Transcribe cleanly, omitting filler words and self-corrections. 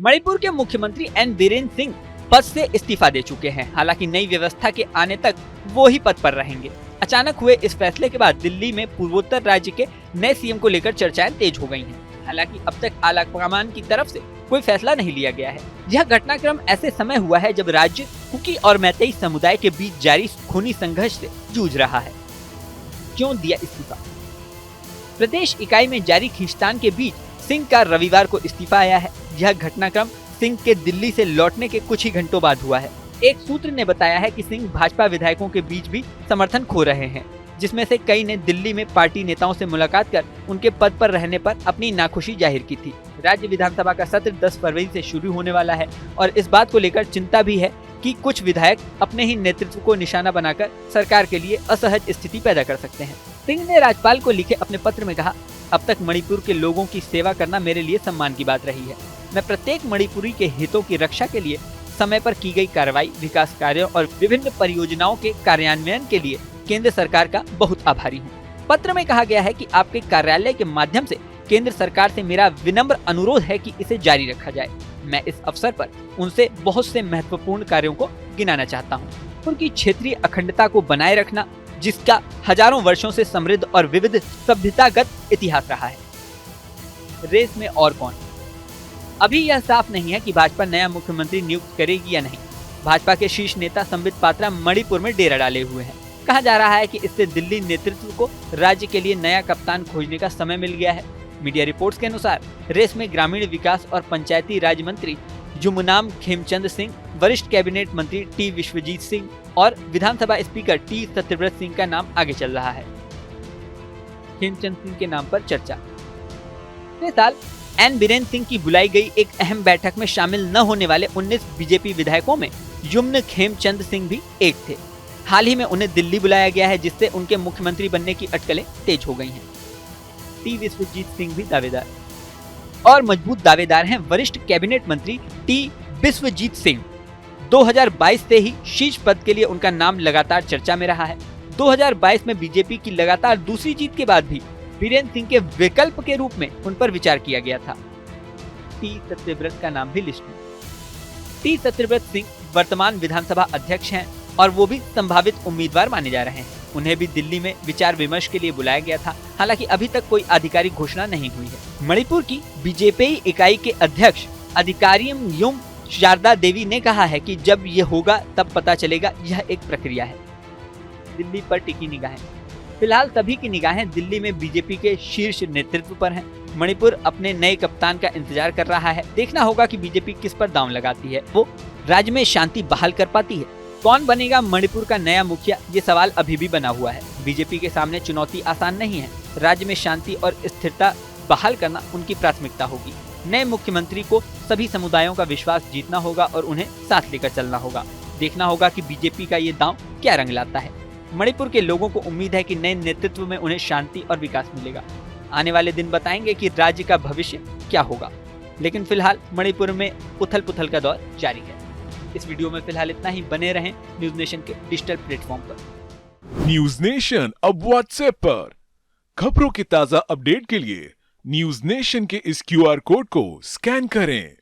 मणिपुर के मुख्यमंत्री एन बीरेन सिंह पद से इस्तीफा दे चुके हैं। हालांकि नई व्यवस्था के आने तक वो ही पद पर रहेंगे। अचानक हुए इस फैसले के बाद दिल्ली में पूर्वोत्तर राज्य के नए सीएम को लेकर चर्चाएं तेज हो गई हैं। हालांकि अब तक आलाकमान की तरफ से कोई फैसला नहीं लिया गया है। यह घटनाक्रम ऐसे समय हुआ है जब राज्य कुकी और मैतेई समुदाय के बीच जारी खूनी संघर्ष से जूझ रहा है। क्यों दिया इस्तीफा? प्रदेश इकाई में जारी खींचतान के बीच सिंह का रविवार को इस्तीफा आया है। यह घटनाक्रम सिंह के दिल्ली से लौटने के कुछ ही घंटों बाद हुआ है। एक सूत्र ने बताया है कि सिंह भाजपा विधायकों के बीच भी समर्थन खो रहे हैं, जिसमें से कई ने दिल्ली में पार्टी नेताओं से मुलाकात कर उनके पद पर रहने पर अपनी नाखुशी जाहिर की थी। राज्य विधानसभा का सत्र 10 फरवरी से शुरू होने वाला है और इस बात को लेकर चिंता भी है कि कुछ विधायक अपने ही नेतृत्व को निशाना बनाकर सरकार के लिए असहज स्थिति पैदा कर सकते हैं। सिंह ने राज्यपाल को लिखे अपने पत्र में कहा, अब तक मणिपुर के लोगों की सेवा करना मेरे लिए सम्मान की बात रही है। मैं प्रत्येक मणिपुरी के हितों की रक्षा के लिए समय पर की गई कार्रवाई, विकास कार्यों और विभिन्न परियोजनाओं के कार्यान्वयन के लिए केंद्र सरकार का बहुत आभारी हूँ। पत्र में कहा गया है कि आपके कार्यालय के माध्यम से केंद्र सरकार से मेरा विनम्र अनुरोध है कि इसे जारी रखा जाए। मैं इस अवसर पर उनसे बहुत से महत्वपूर्ण कार्यों को गिनाना चाहता हूँ। उनकी क्षेत्रीय अखंडता को बनाए रखना, जिसका हजारों वर्षों से समृद्ध और विविध सभ्यतागत इतिहास रहा है। रेस में और कौन? अभी यह साफ नहीं है कि भाजपा नया मुख्यमंत्री नियुक्त करेगी या नहीं। भाजपा के शीर्ष नेता संबित पात्रा मणिपुर में डेरा डाले हुए हैं। कहा जा रहा है कि इससे दिल्ली नेतृत्व को राज्य के लिए नया कप्तान खोजने का समय मिल गया है। मीडिया रिपोर्ट्स के अनुसार रेस में ग्रामीण विकास और पंचायती राज मंत्री जुमनाम खेमचंद सिंह, वरिष्ठ कैबिनेट मंत्री टी विश्वजीत सिंह और विधानसभा स्पीकर टी सत्यव्रत सिंह का नाम आगे चल रहा है। खेमचंद सिंह के नाम पर चर्चा। पिछले साल एन बीरेन सिंह की बुलाई गई एक अहम बैठक में शामिल न होने वाले 19 बीजेपी विधायकों में युम्न खेमचंद सिंह भी एक थे। हाल ही में उन्हें दिल्ली बुलाया गया है, जिससे उनके मुख्यमंत्री बनने की अटकलें तेज हो गई हैं। टी विश्वजीत सिंह भी दावेदार और मजबूत दावेदार हैं वरिष्ठ कैबिनेट मंत्री टी विश्वजीत सिंह। 2022 से ही शीर्ष पद के लिए उनका नाम लगातार चर्चा में रहा है। 2022 में बीजेपी की लगातार दूसरी जीत के बाद भी बीरेन सिंह के विकल्प के रूप में उन पर विचार किया गया था। टी सत्यव्रत का नाम भी लिस्ट में। टी सत्यव्रत सिंह वर्तमान विधानसभा अध्यक्ष हैं और वो भी संभावित उम्मीदवार माने जा रहे हैं। उन्हें भी दिल्ली में विचार विमर्श के लिए बुलाया गया था। हालांकि अभी तक कोई आधिकारिक घोषणा नहीं हुई है। मणिपुर की बीजेपी इकाई के अध्यक्ष अधिकारियम युम शारदा देवी ने कहा है कि जब ये होगा तब पता चलेगा। यह एक प्रक्रिया है। दिल्ली पर टिकी निगाहें। फिलहाल सभी की निगाहें दिल्ली में बीजेपी के शीर्ष नेतृत्व पर हैं। मणिपुर अपने नए कप्तान का इंतजार कर रहा है। देखना होगा कि बीजेपी किस पर दांव लगाती है, वो राज्य में शांति बहाल कर पाती है। कौन बनेगा मणिपुर का नया मुखिया, ये सवाल अभी भी बना हुआ है। बीजेपी के सामने चुनौती आसान नहीं है। राज्य में शांति और स्थिरता बहाल करना उनकी प्राथमिकता होगी। नए मुख्यमंत्री को सभी समुदायों का विश्वास जीतना होगा और उन्हें साथ लेकर चलना होगा। देखना होगा कि बीजेपी का ये दांव क्या रंग लाता है। मणिपुर के लोगों को उम्मीद है कि नए नेतृत्व में उन्हें शांति और विकास मिलेगा। आने वाले दिन बताएंगे कि राज्य का भविष्य क्या होगा। लेकिन फिलहाल मणिपुर में उथल पुथल का दौर जारी है। इस वीडियो में फिलहाल इतना ही। बने रहें न्यूज नेशन के डिजिटल प्लेटफॉर्म पर। न्यूज नेशन अब व्हाट्सएप पर खबरों की ताजा अपडेट के लिए न्यूज नेशन के इस QR कोड को स्कैन करें।